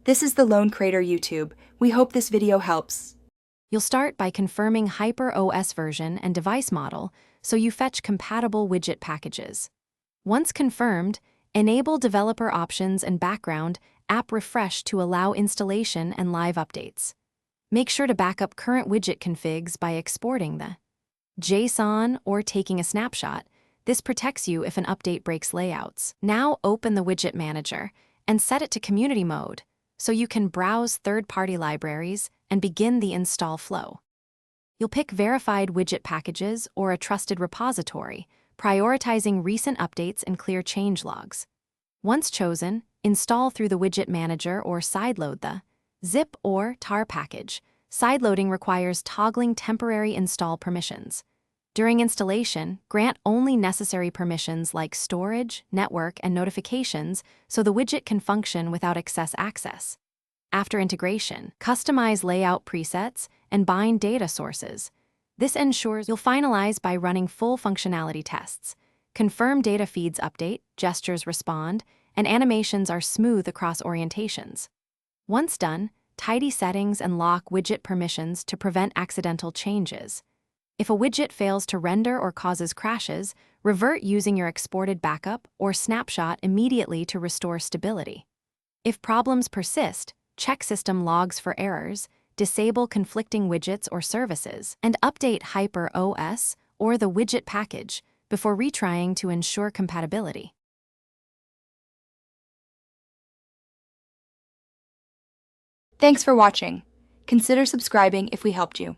This is the Lone Crater YouTube. We hope this video helps. You'll start by confirming Hyperos version and device model so you fetch compatible widget packages. Once confirmed, enable developer options and background app refresh to allow installation and live updates. Make sure to back up current widget configs by exporting the JSON or taking a snapshot. This protects you if an update breaks layouts. Now open the widget manager and set it to community mode so you can browse third-party libraries and begin the install flow. You'll pick verified widget packages or a trusted repository, prioritizing recent updates and clear changelogs. Once chosen, install through the widget manager or sideload the zip or tar package. Sideloading requires toggling temporary install permissions. During installation, grant only necessary permissions like storage, network, and notifications so the widget can function without excess access. After integration, customize layout presets and bind data sources. This ensures you'll finalize by running full functionality tests. Confirm data feeds update, gestures respond, and animations are smooth across orientations. Once done, tidy settings and lock widget permissions to prevent accidental changes. If a widget fails to render or causes crashes, revert using your exported backup or snapshot immediately to restore stability. If problems persist, check system logs for errors, disable conflicting widgets or services, and update Hyperos or the widget package before retrying to ensure compatibility. Thanks for watching. Consider subscribing if we helped you.